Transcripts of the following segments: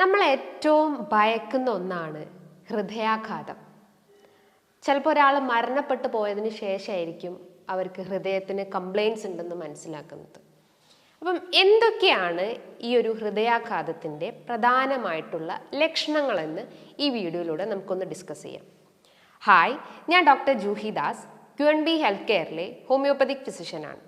നമ്മൾ ഏറ്റവും ഭയക്കുന്ന ഒന്നാണ് ഹൃദയാഘാതം. ചിലപ്പോൾ ഒരാൾ മരണപ്പെട്ടു പോയതിന് ശേഷമായിരിക്കും അവർക്ക് ഹൃദയത്തിന് കംപ്ലയിൻസ് ഉണ്ടെന്ന് മനസ്സിലാക്കുന്നത്. അപ്പം എന്തൊക്കെയാണ് ഈ ഒരു ഹൃദയാഘാതത്തിൻ്റെ പ്രധാനമായിട്ടുള്ള ലക്ഷണങ്ങളെന്ന് ഈ വീഡിയോയിലൂടെ നമുക്കൊന്ന് ഡിസ്കസ് ചെയ്യാം. ഹായ്, ഞാൻ doctor Juhi Das, QNB health കെയറിലെ ഹോമിയോപ്പതിക് ഫിസിഷ്യനാണ്.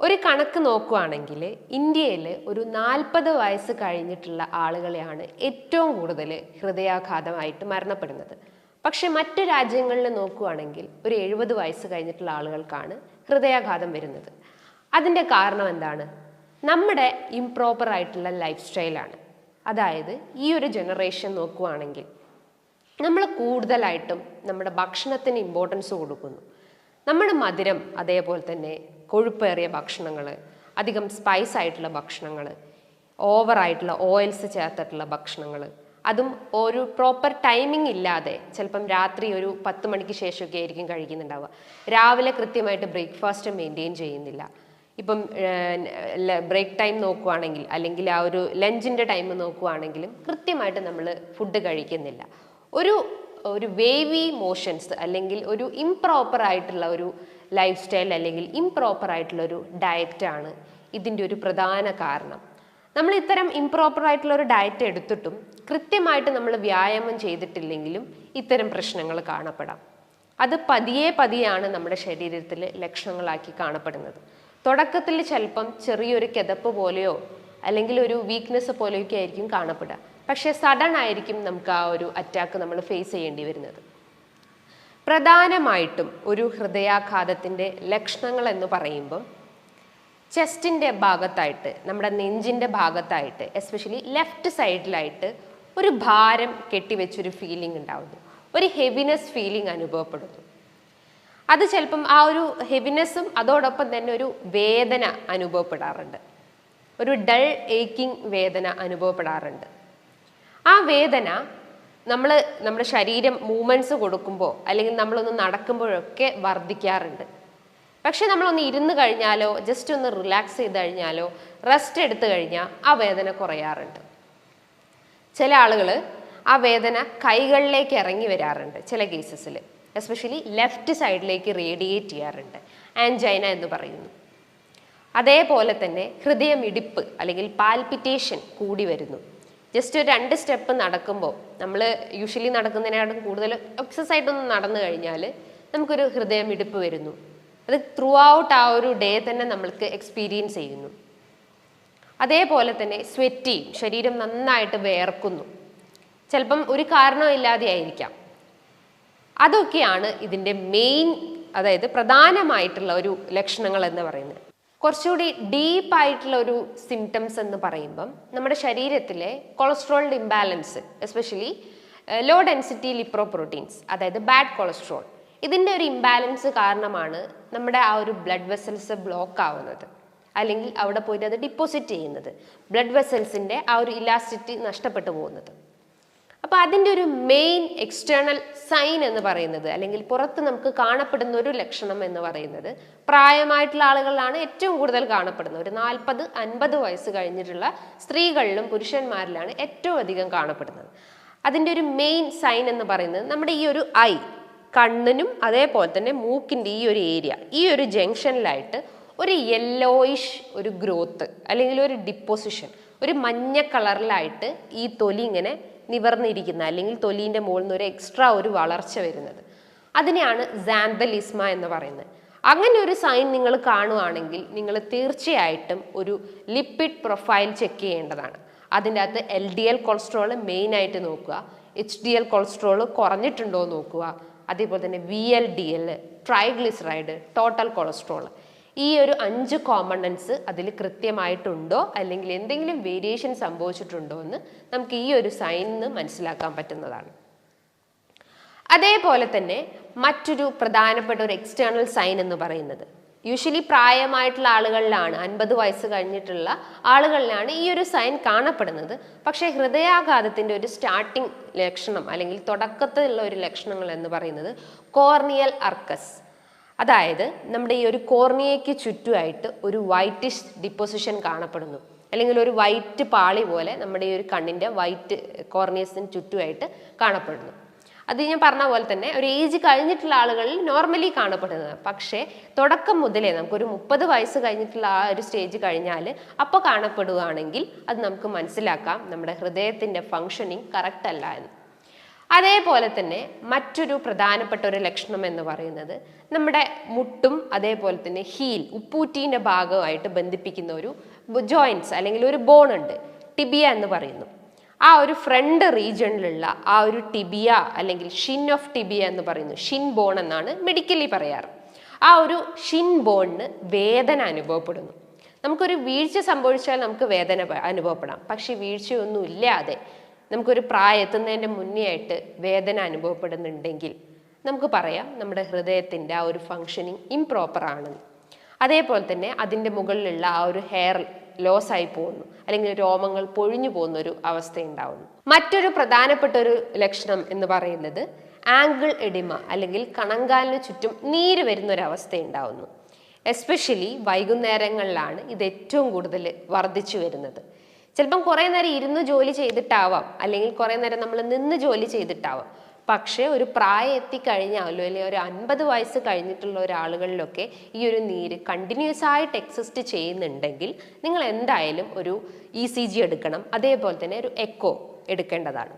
ഒരു കണക്ക് നോക്കുകയാണെങ്കിൽ ഇന്ത്യയിൽ ഒരു 40 വയസ്സ് കഴിഞ്ഞിട്ടുള്ള ആളുകളെയാണ് ഏറ്റവും കൂടുതൽ ഹൃദയാഘാതമായിട്ട് മരണപ്പെടുന്നത്. പക്ഷെ മറ്റു രാജ്യങ്ങളിൽ നോക്കുകയാണെങ്കിൽ ഒരു 70 വയസ്സ് കഴിഞ്ഞിട്ടുള്ള ആളുകൾക്കാണ് ഹൃദയാഘാതം വരുന്നത്. അതിൻ്റെ കാരണം എന്താണ്? നമ്മുടെ ഇംപ്രോപ്പർ ആയിട്ടുള്ള ലൈഫ് സ്റ്റൈലാണ്. അതായത് ഈ ഒരു ജനറേഷൻ നോക്കുകയാണെങ്കിൽ നമ്മൾ കൂടുതലായിട്ടും നമ്മുടെ ഭക്ഷണത്തിന് ഇമ്പോർട്ടൻസ് കൊടുക്കുന്നു. നമ്മുടെ മധുരം, അതേപോലെ തന്നെ കൊഴുപ്പേറിയ ഭക്ഷണങ്ങൾ, അധികം സ്പൈസ് ആയിട്ടുള്ള ഭക്ഷണങ്ങൾ, ഓവറായിട്ടുള്ള ഓയിൽസ് ചേർത്തിട്ടുള്ള ഭക്ഷണങ്ങൾ, അതും ഒരു പ്രോപ്പർ ടൈമിംഗ് ഇല്ലാതെ ചിലപ്പം രാത്രി ഒരു 10 മണിക്ക് ശേഷമൊക്കെ ആയിരിക്കും കഴിക്കുന്നുണ്ടാവുക. രാവിലെ കൃത്യമായിട്ട് ബ്രേക്ക്ഫാസ്റ്റ് മെയിൻറ്റെയിൻ ചെയ്യുന്നില്ല. ഇപ്പം ബ്രേക്ക് ടൈം നോക്കുകയാണെങ്കിൽ, അല്ലെങ്കിൽ ആ ഒരു ലഞ്ചിൻ്റെ ടൈം നോക്കുകയാണെങ്കിലും കൃത്യമായിട്ട് നമ്മൾ ഫുഡ് കഴിക്കുന്നില്ല. ഒരു വേവി മോഷൻസ്, അല്ലെങ്കിൽ ഒരു ഇംപ്രോപ്പർ ആയിട്ടുള്ള ഒരു ലൈഫ് സ്റ്റൈൽ, അല്ലെങ്കിൽ ഇംപ്രോപ്പർ ആയിട്ടുള്ള ഒരു ഡയറ്റാണ് ഇതിൻ്റെ ഒരു പ്രധാന കാരണം. നമ്മൾ ഇത്തരം ഇംപ്രോപ്പർ ആയിട്ടുള്ള ഒരു ഡയറ്റ് എടുത്തിട്ടും കൃത്യമായിട്ട് നമ്മൾ വ്യായാമം ചെയ്തിട്ടില്ലെങ്കിലും ഇത്തരം പ്രശ്നങ്ങൾ കാണപ്പെടാം. അത് പതിയെയാണ് നമ്മുടെ ശരീരത്തിൽ ലക്ഷണങ്ങളാക്കി കാണപ്പെടുന്നത്. തുടക്കത്തിൽ ചിലപ്പം ചെറിയൊരു കിതപ്പ് പോലെയോ അല്ലെങ്കിൽ ഒരു വീക്ക്നെസ് പോലെയൊക്കെ ആയിരിക്കും കാണപ്പെടുക. പക്ഷേ സഡൻ ആയിരിക്കും നമുക്ക് ആ ഒരു അറ്റാക്ക് നമ്മൾ ഫേസ് ചെയ്യേണ്ടി വരുന്നത്. പ്രധാനമായിട്ടും ഒരു ഹൃദയാഘാതത്തിൻ്റെ ലക്ഷണങ്ങൾ എന്ന് പറയുമ്പം ചെസ്റ്റിൻ്റെ ഭാഗത്തായിട്ട്, നമ്മുടെ നെഞ്ചിൻ്റെ ഭാഗത്തായിട്ട്, എസ്പെഷ്യലി ലെഫ്റ്റ് സൈഡിലായിട്ട് ഒരു ഭാരം കെട്ടിവെച്ചൊരു ഫീലിംഗ് ഉണ്ടാവുന്നു. ഒരു ഹെവിനെസ് ഫീലിംഗ് അനുഭവപ്പെടുന്നു. അത് ചിലപ്പം ആ ഒരു ഹെവിനെസ്സും അതോടൊപ്പം തന്നെ ഒരു വേദന അനുഭവപ്പെടാറുണ്ട്. ഒരു ഡൾ ഏക്കിംഗ് വേദന അനുഭവപ്പെടാറുണ്ട്. ആ വേദന നമ്മുടെ ശരീരം മൂവ്മെൻറ്റ്സ് കൊടുക്കുമ്പോൾ, അല്ലെങ്കിൽ നമ്മളൊന്ന് നടക്കുമ്പോഴൊക്കെ വർദ്ധിക്കാറുണ്ട്. പക്ഷെ നമ്മളൊന്ന് ഇരുന്ന് കഴിഞ്ഞാലോ ജസ്റ്റ് ഒന്ന് റിലാക്സ് ചെയ്ത് കഴിഞ്ഞാലോ റെസ്റ്റ് എടുത്തു കഴിഞ്ഞാൽ ആ വേദന കുറയാറുണ്ട്. ചില ആളുകൾ ആ വേദന കൈകളിലേക്ക് ഇറങ്ങി വരാറുണ്ട്. ചില കേസസിൽ എസ്പെഷ്യലി ലെഫ്റ്റ് സൈഡിലേക്ക് റേഡിയേറ്റ് ചെയ്യാറുണ്ട്. ആൻജൈന എന്ന് പറയുന്നു. അതേപോലെ തന്നെ ഹൃദയമിടിപ്പ് അല്ലെങ്കിൽ പാൽപിറ്റേഷൻ കൂടി വരുന്നു. ജസ്റ്റ് ഒരു 2 സ്റ്റെപ്പ് നടക്കുമ്പോൾ, നമ്മൾ യൂഷ്വലി നടക്കുന്നതിനേക്കാളും കൂടുതൽ എക്സസൈസ് ആയിട്ടൊന്ന് നടന്നു കഴിഞ്ഞാൽ നമുക്കൊരു ഹൃദയമിടിപ്പ് വരുന്നു. അത് ത്രൂ ഔട്ട് ആ ഒരു ഡേ തന്നെ നമ്മൾക്ക് എക്സ്പീരിയൻസ് ചെയ്യുന്നു. അതേപോലെ തന്നെ സ്വെറ്റി, ശരീരം നന്നായിട്ട് വേർക്കുന്നു. ചിലപ്പം ഒരു കാരണമില്ലാതെ ആയിരിക്കാം. അതൊക്കെയാണ് ഇതിൻ്റെ മെയിൻ, അതായത് പ്രധാനമായിട്ടുള്ള ഒരു ലക്ഷണങ്ങൾ എന്ന് പറയുന്നത്. കുറച്ചുകൂടി ഡീപ്പായിട്ടുള്ള ഒരു സിംറ്റംസ് എന്ന് പറയുമ്പം നമ്മുടെ ശരീരത്തിലെ കൊളസ്ട്രോളിൻ്റെ ഇംബാലൻസ്, എസ്പെഷ്യലി ലോ ഡെൻസിറ്റി ലിപ്രോപ്രോട്ടീൻസ്, അതായത് ബാഡ് കൊളസ്ട്രോൾ, ഇതിൻ്റെ ഒരു ഇംബാലൻസ് കാരണമാണ് നമ്മുടെ ആ ഒരു ബ്ലഡ് വെസൽസ് ബ്ലോക്ക് ആവുന്നത്, അല്ലെങ്കിൽ അവിടെ പോയിട്ട് അത് ഡിപ്പോസിറ്റ് ചെയ്യുന്നത്, ബ്ലഡ് വെസൽസിൻ്റെ ആ ഒരു ഇലാസ്റ്റിറ്റി നഷ്ടപ്പെട്ടു പോകുന്നത്. അപ്പോൾ അതിൻ്റെ ഒരു മെയിൻ എക്സ്റ്റേണൽ സൈൻ എന്ന് പറയുന്നത്, അല്ലെങ്കിൽ പുറത്ത് നമുക്ക് കാണപ്പെടുന്ന ഒരു ലക്ഷണം എന്ന് പറയുന്നത്, പ്രായമായിട്ടുള്ള ആളുകളിലാണ് ഏറ്റവും കൂടുതൽ കാണപ്പെടുന്നത്. ഒരു 40-50 വയസ്സ് കഴിഞ്ഞിട്ടുള്ള സ്ത്രീകളിലും പുരുഷന്മാരിലാണ് ഏറ്റവും അധികം കാണപ്പെടുന്നത്. അതിൻ്റെ ഒരു മെയിൻ സൈൻ എന്ന് പറയുന്നത് നമ്മുടെ ഈ ഒരു കണ്ണിനും അതേപോലെ തന്നെ മൂക്കിൻ്റെ ഈ ഒരു ഏരിയ, ഈ ഒരു ജംഗ്ഷനിലായിട്ട് ഒരു യെല്ലോയിഷ് ഒരു ഗ്രോത്ത്, അല്ലെങ്കിൽ ഒരു ഡിപ്പോസിഷൻ, ഒരു മഞ്ഞ കളറിലായിട്ട് ഈ തൊലി ഇങ്ങനെ നിവർന്നിരിക്കുന്ന, അല്ലെങ്കിൽ തൊലീൻ്റെ മുകളിൽ നിന്ന് ഒരു എക്സ്ട്രാ ഒരു വളർച്ച വരുന്നത്, അതിനെയാണ് സാന്തലിസ്മ എന്ന് പറയുന്നത്. അങ്ങനെ ഒരു സൈൻ നിങ്ങൾ കാണുകയാണെങ്കിൽ നിങ്ങൾ തീർച്ചയായിട്ടും ഒരു ലിപ്പിഡ് പ്രൊഫൈൽ ചെക്ക് ചെയ്യേണ്ടതാണ്. അതിൻ്റെ അകത്ത് LDL കൊളസ്ട്രോൾ മെയിനായിട്ട് നോക്കുക, HDL കൊളസ്ട്രോൾ കുറഞ്ഞിട്ടുണ്ടോ നോക്കുക, അതേപോലെ തന്നെ VLDL, ട്രൈഗ്ലിസറൈഡ്, ടോട്ടൽ കൊളസ്ട്രോൾ, ഈ ഒരു 5 കോമ്പണൻസ് അതിൽ കൃത്യമായിട്ടുണ്ടോ, അല്ലെങ്കിൽ എന്തെങ്കിലും വേരിയേഷൻ സംഭവിച്ചിട്ടുണ്ടോ എന്ന് നമുക്ക് ഈ ഒരു സൈനിൽ നിന്ന് മനസ്സിലാക്കാൻ പറ്റുന്നതാണ്. അതേപോലെ തന്നെ മറ്റൊരു പ്രധാനപ്പെട്ട ഒരു എക്സ്റ്റേണൽ സൈൻ എന്ന് പറയുന്നത്, യൂഷ്വലി പ്രായമായിട്ടുള്ള ആളുകളിലാണ്, 50 വയസ്സ് കഴിഞ്ഞിട്ടുള്ള ആളുകളിലാണ് ഈ ഒരു സൈൻ കാണപ്പെടുന്നത്. പക്ഷേ ഹൃദയാഘാതത്തിൻ്റെ ഒരു സ്റ്റാർട്ടിംഗ് ലക്ഷണം, അല്ലെങ്കിൽ തുടക്കത്തിലുള്ള ഒരു ലക്ഷണങ്ങൾ എന്ന് പറയുന്നത് കോർണിയൽ അർക്കസ്, അതായത് നമ്മുടെ ഈ ഒരു കോർണിയയ്ക്ക് ചുറ്റുമായിട്ട് ഒരു വൈറ്റിഷ് ഡിപ്പോസിഷൻ കാണപ്പെടുന്നു, അല്ലെങ്കിൽ ഒരു വൈറ്റ് പാളി പോലെ നമ്മുടെ ഈ ഒരു കണ്ണിൻ്റെ വൈറ്റ് കോർണിയസിന് ചുറ്റുമായിട്ട് കാണപ്പെടുന്നു. അത് ഞാൻ പറഞ്ഞ പോലെ തന്നെ ഒരു ഏജ് കഴിഞ്ഞിട്ടുള്ള ആളുകളിൽ നോർമലി കാണപ്പെടുന്നത്. പക്ഷേ തുടക്കം മുതലേ നമുക്കൊരു 30 വയസ്സ് കഴിഞ്ഞിട്ടുള്ള ആ ഒരു സ്റ്റേജ് കഴിഞ്ഞാൽ അപ്പോൾ കാണപ്പെടുകയാണെങ്കിൽ അത് നമുക്ക് മനസ്സിലാക്കാം നമ്മുടെ ഹൃദയത്തിൻ്റെ ഫങ്ഷനിങ് കറക്റ്റ് അല്ല എന്ന്. അതേപോലെ തന്നെ മറ്റൊരു പ്രധാനപ്പെട്ട ഒരു ലക്ഷണം എന്ന് പറയുന്നത് നമ്മുടെ മുട്ടും അതേപോലെ തന്നെ ഹീൽ ഉപ്പൂറ്റീൻ്റെ ഭാഗമായിട്ട് ബന്ധിപ്പിക്കുന്ന ഒരു ജോയിൻറ്റ്സ് അല്ലെങ്കിൽ ഒരു ബോൺ ഉണ്ട്, ടിബിയ എന്ന് പറയുന്നു. ആ ഒരു ഫ്രണ്ട് റീജിയണിലുള്ള ആ ഒരു ടിബിയ അല്ലെങ്കിൽ ഷിൻ ഓഫ് ടിബിയ എന്ന് പറയുന്നു, ഷിൻ ബോൺ എന്നാണ് മെഡിക്കലി പറയാറ്. ആ ഒരു ഷിൻ ബോണിന് വേദന അനുഭവപ്പെടുന്നു. നമുക്കൊരു വീഴ്ച സംഭവിച്ചാൽ നമുക്ക് വേദന അനുഭവപ്പെടാം, പക്ഷെ വീഴ്ചയൊന്നും ഇല്ലാതെ നമുക്കൊരു പ്രായം എത്തുന്നതിൻ്റെ മുന്നേ ആയിട്ട് വേദന അനുഭവപ്പെടുന്നുണ്ടെങ്കിൽ നമുക്ക് പറയാം നമ്മുടെ ഹൃദയത്തിൻ്റെ ആ ഒരു ഫങ്ഷനിങ് ഇംപ്രോപ്പർ ആണെന്ന്. അതേപോലെ തന്നെ അതിൻ്റെ മുകളിലുള്ള ആ ഒരു ഹെയർ ലോസ് ആയി പോകുന്നു, അല്ലെങ്കിൽ രോമങ്ങൾ പൊഴിഞ്ഞു പോകുന്ന ഒരു അവസ്ഥ ഉണ്ടാവുന്നു. മറ്റൊരു പ്രധാനപ്പെട്ട ഒരു ലക്ഷണം എന്ന് പറയുന്നത് ആംഗിൾ എഡിമ അല്ലെങ്കിൽ കണങ്കാലിന് ചുറ്റും നീര് വരുന്ന ഒരു അവസ്ഥ ഉണ്ടാവുന്നു. എസ്പെഷ്യലി വൈകുന്നേരങ്ങളിലാണ് ഇത് ഏറ്റവും കൂടുതൽ വർദ്ധിച്ചു വരുന്നത്. ചിലപ്പം കുറേ നേരം ഇരുന്ന് ജോലി ചെയ്തിട്ടാവാം, അല്ലെങ്കിൽ കുറേ നേരം നമ്മൾ നിന്ന് ജോലി ചെയ്തിട്ടാവാം. പക്ഷേ ഒരു പ്രായം എത്തിക്കഴിഞ്ഞാലോ അല്ലെങ്കിൽ ഒരു 50 വയസ്സ് കഴിഞ്ഞിട്ടുള്ള ഒരാളുകളിലൊക്കെ ഈ ഒരു നീര് കണ്ടിന്യൂസ് ആയിട്ട് എക്സിസ്റ്റ് ചെയ്യുന്നുണ്ടെങ്കിൽ നിങ്ങൾ എന്തായാലും ഒരു ECG എടുക്കണം, അതേപോലെ തന്നെ ഒരു എക്കോ എടുക്കേണ്ടതാണ്.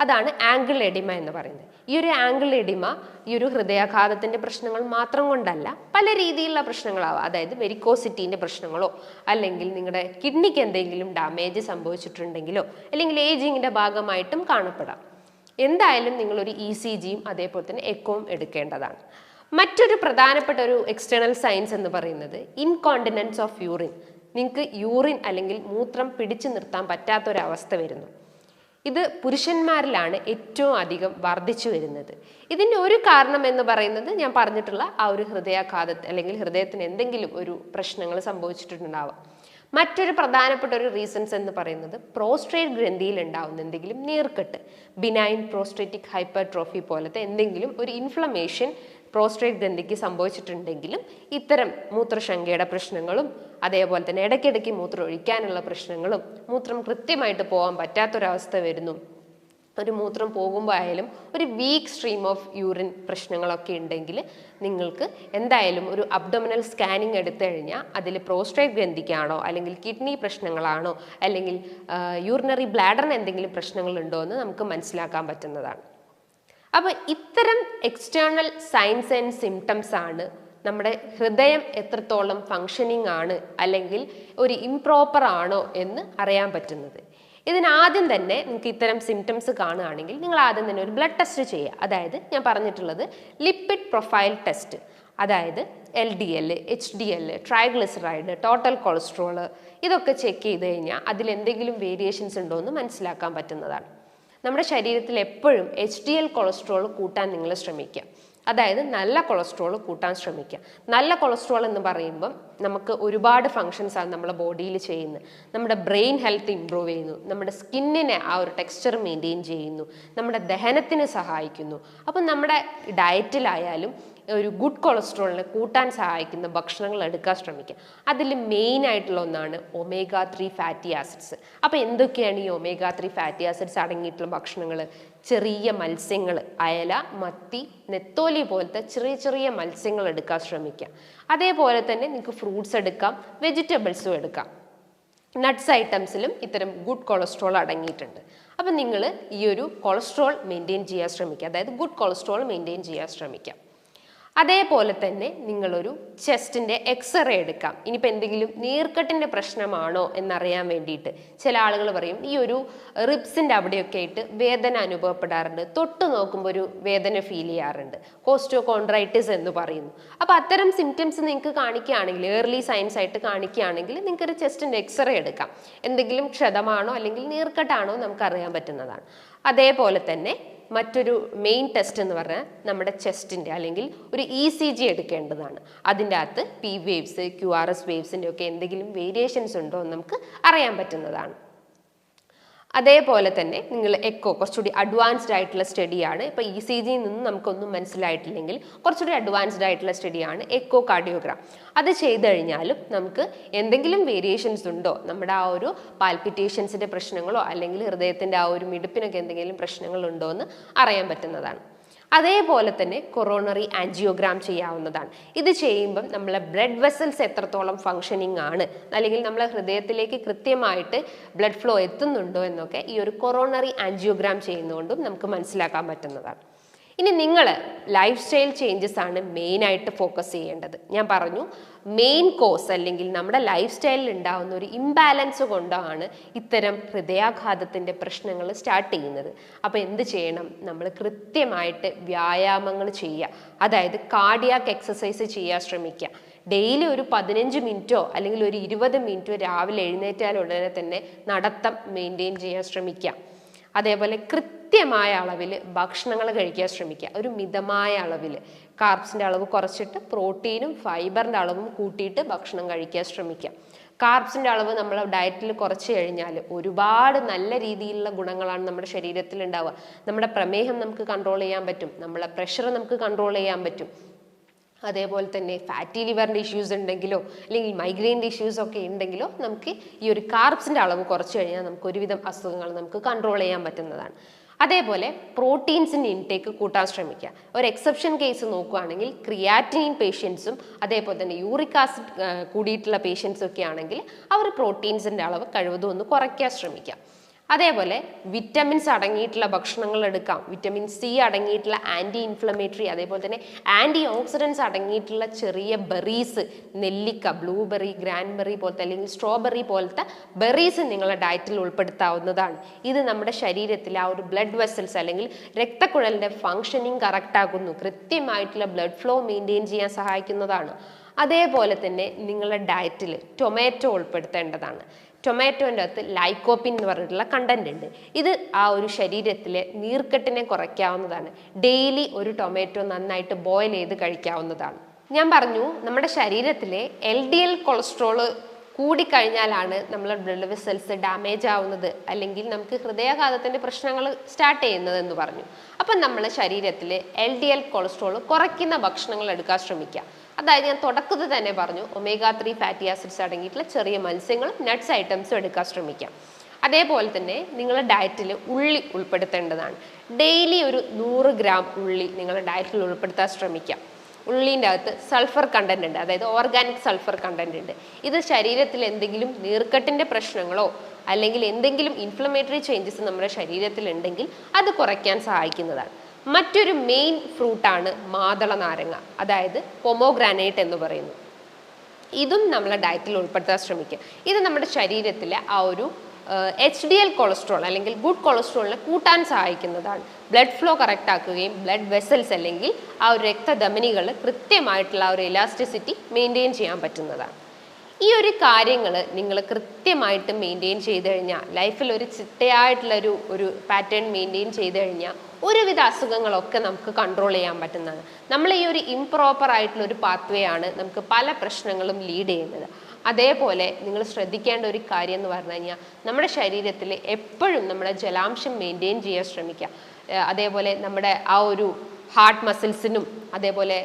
അതാണ് ആംഗിൾ എഡിമ എന്ന് പറയുന്നത്. ഈ ഒരു ആംഗിൾ എഡിമ ഈ ഒരു ഹൃദയാഘാതത്തിൻ്റെ പ്രശ്നങ്ങൾ മാത്രം കൊണ്ടല്ല, പല രീതിയിലുള്ള പ്രശ്നങ്ങളാവാം. അതായത് വെരിക്കോസിറ്റീൻ്റെ പ്രശ്നങ്ങളോ, അല്ലെങ്കിൽ നിങ്ങളുടെ കിഡ്നിക്ക് എന്തെങ്കിലും ഡാമേജ് സംഭവിച്ചിട്ടുണ്ടെങ്കിലോ, അല്ലെങ്കിൽ ഏജിങ്ങിൻ്റെ ഭാഗമായിട്ടും കാണപ്പെടാം. എന്തായാലും നിങ്ങളൊരു ECGയും അതേപോലെ തന്നെ എക്കോവും എടുക്കേണ്ടതാണ്. മറ്റൊരു പ്രധാനപ്പെട്ട ഒരു എക്സ്റ്റേണൽ സയൻസ് എന്ന് പറയുന്നത് ഇൻകോണ്ടിനൻസ് ഓഫ് യൂറിൻ. നിങ്ങൾക്ക് യൂറിൻ അല്ലെങ്കിൽ മൂത്രം പിടിച്ചു നിർത്താൻ പറ്റാത്തൊരവസ്ഥ വരുന്നു. ഇത് പുരുഷന്മാരിലാണ് ഏറ്റവും അധികം വർദ്ധിച്ചു വരുന്നത്. ഇതിൻ്റെ ഒരു കാരണം എന്ന് പറയുന്നത് ഞാൻ പറഞ്ഞിട്ടുള്ള ആ ഒരു ഹൃദയാഘാതത്തിൽ അല്ലെങ്കിൽ ഹൃദയത്തിന് എന്തെങ്കിലും ഒരു പ്രശ്നങ്ങൾ സംഭവിച്ചിട്ടുണ്ടാവാം. മറ്റൊരു പ്രധാനപ്പെട്ട ഒരു റീസൺസ് എന്ന് പറയുന്നത് പ്രോസ്ട്രേറ്റ് ഗ്രന്ഥിയിൽ ഉണ്ടാവുന്ന എന്തെങ്കിലും നീർക്കെട്ട്, ബിനൈൻ പ്രോസ്ട്രേറ്റിക് ഹൈപ്പർട്രോഫി പോലത്തെ എന്തെങ്കിലും ഒരു ഇൻഫ്ലമേഷൻ പ്രോസ്ട്രേറ്റ് ഗ്രന്ഥിക്ക് സംഭവിച്ചിട്ടുണ്ടെങ്കിലും ഇത്തരം മൂത്രശങ്കയുടെ പ്രശ്നങ്ങളും അതേപോലെ തന്നെ ഇടയ്ക്കിടയ്ക്ക് മൂത്രം ഒഴിക്കാനുള്ള പ്രശ്നങ്ങളും മൂത്രം കൃത്യമായിട്ട് പോകാൻ പറ്റാത്തൊരവസ്ഥ വരുന്നു. ഒരു മൂത്രം പോകുമ്പോൾ ആയാലും ഒരു വീക്ക് സ്ട്രീം ഓഫ് യൂറിൻ പ്രശ്നങ്ങളൊക്കെ ഉണ്ടെങ്കിൽ നിങ്ങൾക്ക് എന്തായാലും ഒരു അബ്ഡോമിനൽ സ്കാനിങ് എടുത്തു കഴിഞ്ഞാൽ അതിൽ പ്രോസ്ട്രേറ്റ് ഗ്രന്ഥിക്കാണോ അല്ലെങ്കിൽ കിഡ്നി പ്രശ്നങ്ങളാണോ അല്ലെങ്കിൽ യൂറിനറി ബ്ലാഡറിന് എന്തെങ്കിലും പ്രശ്നങ്ങളുണ്ടോ എന്ന് നമുക്ക് മനസ്സിലാക്കാൻ പറ്റുന്നതാണ്. അപ്പോൾ ഇത്തരം എക്സ്റ്റേണൽ സൈൻസ് ആൻഡ് സിംറ്റംസ് ആണ് നമ്മുടെ ഹൃദയം എത്രത്തോളം ഫങ്ഷനിങ് ആണ് അല്ലെങ്കിൽ ഒരു ഇംപ്രോപ്പർ ആണോ എന്ന് അറിയാൻ പറ്റുന്നത്. ഇതിനാദ്യം തന്നെ നിങ്ങൾക്ക് ഇത്തരം സിംറ്റംസ് കാണുകയാണെങ്കിൽ നിങ്ങൾ ആദ്യം തന്നെ ഒരു ബ്ലഡ് ടെസ്റ്റ് ചെയ്യുക. അതായത് ഞാൻ പറഞ്ഞിട്ടുള്ളത് ലിപ്പിഡ് പ്രൊഫൈൽ ടെസ്റ്റ്, അതായത് LDL, HDL, triglyceride, total cholesterol, ഇതൊക്കെ ചെക്ക് ചെയ്ത് കഴിഞ്ഞാൽ അതിലെന്തെങ്കിലും വേരിയേഷൻസ് ഉണ്ടോ എന്ന് മനസ്സിലാക്കാൻ പറ്റുന്നതാണ്. നമ്മുടെ ശരീരത്തിൽ എപ്പോഴും HDL കൊളസ്ട്രോൾ കൂട്ടാൻ നിങ്ങൾ ശ്രമിക്കുക. അതായത് നല്ല കൊളസ്ട്രോൾ കൂട്ടാൻ ശ്രമിക്കുക. നല്ല കൊളസ്ട്രോൾ എന്ന് പറയുമ്പം നമുക്ക് ഒരുപാട് ഫങ്ഷൻസ് ആണ് നമ്മുടെ ബോഡിയിൽ ചെയ്യുന്നത്. നമ്മുടെ ബ്രെയിൻ ഹെൽത്ത് ഇമ്പ്രൂവ് ചെയ്യുന്നു, നമ്മുടെ സ്കിന്നിനെ ആ ഒരു ടെക്സ്ചർ മെയിൻറ്റെയിൻ ചെയ്യുന്നു, നമ്മുടെ ദഹനത്തിന് സഹായിക്കുന്നു. അപ്പം നമ്മുടെ ഡയറ്റിലായാലും ഒരു ഗുഡ് കൊളസ്ട്രോളിനെ കൂട്ടാൻ സഹായിക്കുന്ന ഭക്ഷണങ്ങൾ എടുക്കാൻ ശ്രമിക്കുക. അതിൽ മെയിൻ ആയിട്ടുള്ള ഒന്നാണ് omega-3 ഫാറ്റി ആസിഡ്സ്. അപ്പോൾ എന്തൊക്കെയാണ് ഈ omega-3 ഫാറ്റി ആസിഡ്സ് അടങ്ങിയിട്ടുള്ള ഭക്ഷണങ്ങൾ? ചെറിയ മത്സ്യങ്ങൾ, അയല, മത്തി, നെത്തോലി പോലത്തെ ചെറിയ ചെറിയ മത്സ്യങ്ങൾ എടുക്കാൻ ശ്രമിക്കുക. അതേപോലെ തന്നെ നിങ്ങൾക്ക് ഫ്രൂട്ട്സ് എടുക്കാം, വെജിറ്റബിൾസും എടുക്കാം. നട്ട്സ് ഐറ്റംസിലും ഇത്തരം ഗുഡ് കൊളസ്ട്രോൾ അടങ്ങിയിട്ടുണ്ട്. അപ്പം നിങ്ങൾ ഈ ഒരു കൊളസ്ട്രോൾ മെയിൻറ്റെയിൻ ചെയ്യാൻ ശ്രമിക്കുക, അതായത് ഗുഡ് കൊളസ്ട്രോൾ മെയിൻറ്റെയിൻ ചെയ്യാൻ ശ്രമിക്കുക. അതേപോലെ തന്നെ നിങ്ങളൊരു ചെസ്റ്റിൻ്റെ എക്സ്റേ എടുക്കാം. ഇനിയിപ്പോൾ എന്തെങ്കിലും നീർക്കെട്ടിൻ്റെ പ്രശ്നമാണോ എന്നറിയാൻ വേണ്ടിയിട്ട് ചില ആളുകൾ പറയും ഈ ഒരു റിബ്സിൻ്റെ അവിടെയൊക്കെ ആയിട്ട് വേദന അനുഭവപ്പെടാറുണ്ട്, തൊട്ട് നോക്കുമ്പോൾ ഒരു വേദന ഫീൽ ചെയ്യാറുണ്ട്, കോസ്റ്റോകോൺഡ്രൈറ്റിസ് എന്ന് പറയുന്നു. അപ്പോൾ അത്തരം സിംറ്റംസ് നിങ്ങൾക്ക് കാണിക്കുകയാണെങ്കിൽ, ഏർലി സയൻസ് ആയിട്ട് കാണിക്കുകയാണെങ്കിൽ നിങ്ങൾക്കൊരു ചെസ്റ്റിൻ്റെ എക്സ്റേ എടുക്കാം. എന്തെങ്കിലും ക്ഷതമാണോ അല്ലെങ്കിൽ നീർക്കെട്ടാണോ നമുക്കറിയാൻ പറ്റുന്നതാണ്. അതേപോലെ തന്നെ മറ്റൊരു മെയിൻ ടെസ്റ്റ് എന്ന് പറഞ്ഞാൽ നമ്മുടെ ചെസ്റ്റിൻ്റെ അല്ലെങ്കിൽ ഒരു ECG എടുക്കേണ്ടതാണ്. അതിൻ്റെ അകത്ത് P വേവ്സ്, QRS വേവ്സിൻ്റെ ഒക്കെ എന്തെങ്കിലും വേരിയേഷൻസ് ഉണ്ടോ എന്ന് നമുക്ക് അറിയാൻ പറ്റുന്നതാണ്. അതേപോലെ തന്നെ നിങ്ങൾ എക്കോ കുറച്ചുകൂടി അഡ്വാൻസ്ഡ് ആയിട്ടുള്ള സ്റ്റഡിയാണ്. ഇപ്പോൾ ECGയിൽ നിന്ന് നമുക്കൊന്നും മനസ്സിലായിട്ടില്ലെങ്കിൽ കുറച്ചുകൂടി അഡ്വാൻസ്ഡ് ആയിട്ടുള്ള സ്റ്റഡിയാണ് എക്കോ കാർഡിയോഗ്രാം. അത് ചെയ്ത് കഴിഞ്ഞാലും നമുക്ക് എന്തെങ്കിലും വേരിയേഷൻസ് ഉണ്ടോ, നമ്മുടെ ആ ഒരു പാൽപിറ്റേഷൻസിൻ്റെ പ്രശ്നങ്ങളോ അല്ലെങ്കിൽ ഹൃദയത്തിൻ്റെ ആ ഒരു മിടിപ്പിനൊക്കെ എന്തെങ്കിലും പ്രശ്നങ്ങളുണ്ടോ എന്ന് അറിയാൻ പറ്റുന്നതാണ്. അതേപോലെ തന്നെ കൊറോണറി ആൻജിയോഗ്രാം ചെയ്യാവുന്നതാണ്. ഇത് ചെയ്യുമ്പം നമ്മളെ ബ്ലഡ് വെസൽസ് എത്രത്തോളം ഫങ്ഷനിങ് ആണ്, അല്ലെങ്കിൽ നമ്മളെ ഹൃദയത്തിലേക്ക് കൃത്യമായിട്ട് ബ്ലഡ് ഫ്ലോ എത്തുന്നുണ്ടോ എന്നൊക്കെ ഈ ഒരു കൊറോണറി ആൻജിയോഗ്രാം ചെയ്യുന്നതുകൊണ്ടും നമുക്ക് മനസ്സിലാക്കാൻ പറ്റുന്നതാണ്. ഇനി നിങ്ങൾ ലൈഫ് സ്റ്റൈൽ ചേഞ്ചസ് ആണ് മെയിനായിട്ട് ഫോക്കസ് ചെയ്യേണ്ടത്. ഞാൻ പറഞ്ഞു മെയിൻ കോസ് അല്ലെങ്കിൽ നമ്മുടെ ലൈഫ് സ്റ്റൈലിൽ ഉണ്ടാകുന്ന ഒരു ഇംബാലൻസ് കൊണ്ടാണ് ഇത്തരം ഹൃദയാഘാതത്തിൻ്റെ പ്രശ്നങ്ങൾ സ്റ്റാർട്ട് ചെയ്യുന്നത്. അപ്പോൾ എന്ത് ചെയ്യണം? നമ്മൾ കൃത്യമായിട്ട് വ്യായാമങ്ങൾ ചെയ്യുക, അതായത് കാർഡിയാക് എക്സസൈസ് ചെയ്യാൻ ശ്രമിക്കുക. ഡെയിലി ഒരു 15 മിനിറ്റോ അല്ലെങ്കിൽ ഒരു 20 മിനിറ്റോ രാവിലെ എഴുന്നേറ്റാൽ ഉടനെ തന്നെ നടത്തം മെയിൻറ്റെയിൻ ചെയ്യാൻ ശ്രമിക്കുക. അതേപോലെ കൃത്യമായ അളവിൽ ഭക്ഷണങ്ങൾ കഴിക്കാൻ ശ്രമിക്കുക. ഒരു മിതമായ അളവിൽ കാർബ്സിൻ്റെ അളവ് കുറച്ചിട്ട് പ്രോട്ടീനും ഫൈബറിൻ്റെ അളവും കൂട്ടിയിട്ട് ഭക്ഷണം കഴിക്കാൻ ശ്രമിക്കുക. കാർബ്സിൻ്റെ അളവ് നമ്മൾ ഡയറ്റിൽ കുറച്ച് കഴിഞ്ഞാൽ ഒരുപാട് നല്ല രീതിയിലുള്ള ഗുണങ്ങളാണ് നമ്മുടെ ശരീരത്തിൽ ഉണ്ടാവുക. നമ്മുടെ പ്രമേഹം നമുക്ക് കൺട്രോൾ ചെയ്യാൻ പറ്റും, നമ്മളെ പ്രഷർ നമുക്ക് കൺട്രോൾ ചെയ്യാൻ പറ്റും. അതേപോലെ തന്നെ ഫാറ്റി ലിവറിൻ്റെ ഇഷ്യൂസ് ഉണ്ടെങ്കിലോ അല്ലെങ്കിൽ മൈഗ്രെയിൻ്റെ ഇഷ്യൂസ് ഒക്കെ ഉണ്ടെങ്കിലോ നമുക്ക് ഈ ഒരു കാർബ്സിൻ്റെ അളവ് കുറച്ച് കഴിഞ്ഞാൽ നമുക്ക് ഒരുവിധം അസുഖങ്ങൾ നമുക്ക് കൺട്രോൾ ചെയ്യാൻ പറ്റുന്നതാണ്. അതേപോലെ പ്രോട്ടീൻസിൻ്റെ ഇൻടേക്ക് കൂട്ടാൻ ശ്രമിക്കുക. ഒരു എക്സെപ്ഷൻ കേസ് നോക്കുകയാണെങ്കിൽ ക്രിയാറ്റിനിൻ പേഷ്യൻസും അതേപോലെ തന്നെ യൂറിക് ആസിഡ് കൂടിയിട്ടുള്ള പേഷ്യൻസും ഒക്കെ ആണെങ്കിൽ അവർ പ്രോട്ടീൻസിൻ്റെ അളവ് കഴിവതും ഒന്ന് കുറയ്ക്കാൻ ശ്രമിക്കുക. അതേപോലെ വിറ്റമിൻസ് അടങ്ങിയിട്ടുള്ള ഭക്ഷണങ്ങൾ എടുക്കാം. വിറ്റമിൻ സി അടങ്ങിയിട്ടുള്ള ആൻറ്റി ഇൻഫ്ലമേറ്ററി അതേപോലെ തന്നെ ആൻറ്റി ഓക്സിഡൻസ് അടങ്ങിയിട്ടുള്ള ചെറിയ ബെറീസ്, നെല്ലിക്ക, ബ്ലൂബെറി, ഗ്രാൻബെറി പോലത്തെ അല്ലെങ്കിൽ സ്ട്രോബെറി പോലത്തെ ബെറീസ് നിങ്ങളുടെ ഡയറ്റിൽ ഉൾപ്പെടുത്താവുന്നതാണ്. ഇത് നമ്മുടെ ശരീരത്തിലെ ആ ഒരു ബ്ലഡ് വെസൽസ് അല്ലെങ്കിൽ രക്തക്കുഴലിൻ്റെ ഫങ്ഷനിങ് കറക്റ്റാക്കുന്നു, കൃത്യമായിട്ടുള്ള ബ്ലഡ് ഫ്ലോ മെയിൻറ്റെയിൻ ചെയ്യാൻ സഹായിക്കുന്നതാണ്. അതേപോലെ തന്നെ നിങ്ങളുടെ ഡയറ്റിൽ ടൊമാറ്റോ ഉൾപ്പെടുത്തേണ്ടതാണ്. ടൊമാറ്റോൻ്റെ അകത്ത് ലൈക്കോപ്പിൻ എന്ന് പറഞ്ഞിട്ടുള്ള കണ്ടന്റ് ഉണ്ട്. ഇത് ആ ഒരു ശരീരത്തിലെ നീർക്കെട്ടിനെ കുറയ്ക്കാവുന്നതാണ്. ഡെയിലി ഒരു ടൊമാറ്റോ നന്നായിട്ട് ബോയിൽ ചെയ്ത് കഴിക്കാവുന്നതാണ്. ഞാൻ പറഞ്ഞു നമ്മുടെ ശരീരത്തിലെ LDL കൊളസ്ട്രോള് കൂടിക്കഴിഞ്ഞാലാണ് നമ്മളെ ബ്ലഡ് വെസൽസ് ഡാമേജ് ആവുന്നത് അല്ലെങ്കിൽ നമുക്ക് ഹൃദയാഘാതത്തിൻ്റെ പ്രശ്നങ്ങൾ സ്റ്റാർട്ട് ചെയ്യുന്നത് എന്ന് പറഞ്ഞു. അപ്പം നമ്മൾ ശരീരത്തിൽ LDL കൊളസ്ട്രോൾ കുറയ്ക്കുന്ന ഭക്ഷണങ്ങൾ എടുക്കാൻ ശ്രമിക്കുക. അതായത് ഞാൻ തുടക്കത്തിൽ തന്നെ പറഞ്ഞു omega-3 ഫാറ്റി ആസിഡ്സ് അടങ്ങിയിട്ടുള്ള ചെറിയ മത്സ്യങ്ങളും നട്ട്സ് ഐറ്റംസും എടുക്കാൻ ശ്രമിക്കാം. അതേപോലെ തന്നെ നിങ്ങളുടെ ഡയറ്റിൽ ഉള്ളി ഉൾപ്പെടുത്തേണ്ടതാണ്. ഡെയിലി ഒരു 100 ഗ്രാം ഉള്ളി നിങ്ങളുടെ ഡയറ്റിൽ ഉൾപ്പെടുത്താൻ ശ്രമിക്കാം. ഉള്ളീൻ്റെ അകത്ത് സൾഫർ കണ്ടന്റ് ഉണ്ട്, അതായത് ഓർഗാനിക് സൾഫർ കണ്ടന്റ് ഉണ്ട്. ഇത് ശരീരത്തിൽ എന്തെങ്കിലും നീർക്കെട്ടിൻ്റെ പ്രശ്നങ്ങളോ അല്ലെങ്കിൽ എന്തെങ്കിലും ഇൻഫ്ലമേറ്ററി ചേഞ്ചസ് നമ്മുടെ ശരീരത്തിൽ ഉണ്ടെങ്കിൽ അത് കുറയ്ക്കാൻ സഹായിക്കുന്നതാണ്. മറ്റൊരു മെയിൻ ഫ്രൂട്ടാണ് മാതള നാരങ്ങ, അതായത് പൊമോഗ്രാനൈറ്റ് എന്ന് പറയുന്നു. ഇതും നമ്മളെ ഡയറ്റിൽ ഉൾപ്പെടുത്താൻ ശ്രമിക്കുക. ഇത് നമ്മുടെ ശരീരത്തിലെ ആ ഒരു HDL കൊളസ്ട്രോൾ അല്ലെങ്കിൽ ഗുഡ് കൊളസ്ട്രോളിനെ കൂട്ടാൻ സഹായിക്കുന്നതാണ്. ബ്ലഡ് ഫ്ലോ കറക്റ്റ് ആക്കുകയും ബ്ലഡ് വെസൽസ് അല്ലെങ്കിൽ ആ ഒരു രക്തധമനികൾ കൃത്യമായിട്ടുള്ള ആ ഒരു എലാസ്റ്റിസിറ്റി മെയിൻറ്റെയിൻ ചെയ്യാൻ പറ്റുന്നതാണ്. ഈ ഒരു കാര്യങ്ങൾ നിങ്ങൾ കൃത്യമായിട്ട് മെയിൻറ്റെയിൻ ചെയ്ത് കഴിഞ്ഞാൽ ലൈഫിൽ ഒരു ചിട്ടയായിട്ടുള്ള ഒരു പാറ്റേൺ മെയിൻറ്റെയിൻ ചെയ്ത് കഴിഞ്ഞാൽ ഒരുവിധ അസുഖങ്ങളൊക്കെ നമുക്ക് കൺട്രോൾ ചെയ്യാൻ പറ്റുന്നതാണ്. നമ്മൾ ഈ ഒരു ഇംപ്രോപ്പർ ആയിട്ടുള്ള ഒരു പാത്വേ ആണ് നമുക്ക് പല പ്രശ്നങ്ങളും ലീഡ് ചെയ്യുന്നത്. അതേപോലെ നിങ്ങൾ ശ്രദ്ധിക്കേണ്ട ഒരു കാര്യം എന്ന് പറഞ്ഞു കഴിഞ്ഞാൽ നമ്മുടെ ശരീരത്തിൽ എപ്പോഴും നമ്മുടെ ജലാംശം മെയിൻറ്റെയിൻ ചെയ്യാൻ ശ്രമിക്കുക. അതേപോലെ നമ്മുടെ ആ ഒരു ഹാർട്ട് മസിൽസിനും അതേപോലെ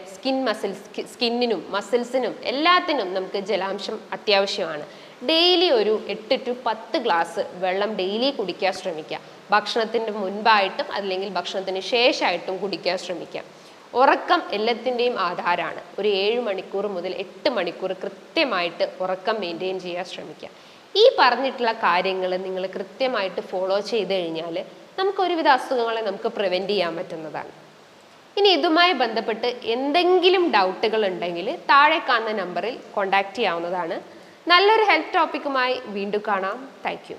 സ്കിന്നിനും മസിൽസിനും എല്ലാത്തിനും നമുക്ക് ജലാംശം അത്യാവശ്യമാണ്. ഡെയിലി ഒരു 8 to 10 ഗ്ലാസ് വെള്ളം ഡെയിലി കുടിക്കാൻ ശ്രമിക്കുക. ഭക്ഷണത്തിൻ്റെ മുൻപായിട്ടും അല്ലെങ്കിൽ ഭക്ഷണത്തിന് ശേഷമായിട്ടും കുടിക്കാൻ ശ്രമിക്കുക. ഉറക്കം എല്ലാത്തിൻ്റെയും ആധാരമാണ്. ഒരു 7 മണിക്കൂർ മുതൽ 8 മണിക്കൂർ കൃത്യമായിട്ട് ഉറക്കം മെയിൻറ്റെയിൻ ചെയ്യാൻ ശ്രമിക്കുക. ഈ പറഞ്ഞിട്ടുള്ള കാര്യങ്ങൾ നിങ്ങൾ കൃത്യമായിട്ട് ഫോളോ ചെയ്ത് കഴിഞ്ഞാൽ നമുക്ക് ഒരുവിധ അസുഖങ്ങളെ നമുക്ക് പ്രിവെൻറ്റ് ചെയ്യാൻ പറ്റുന്നതാണ്. ഇനി ഇതുമായി ബന്ധപ്പെട്ട് എന്തെങ്കിലും ഡൗട്ടുകൾ ഉണ്ടെങ്കിൽ താഴെ കാണുന്ന നമ്പറിൽ കോൺടാക്റ്റ് ചെയ്യാവുന്നതാണ്. നല്ലൊരു ഹെൽത്ത് ടോപ്പിക്കുമായി വീണ്ടും കാണാം. Thank you.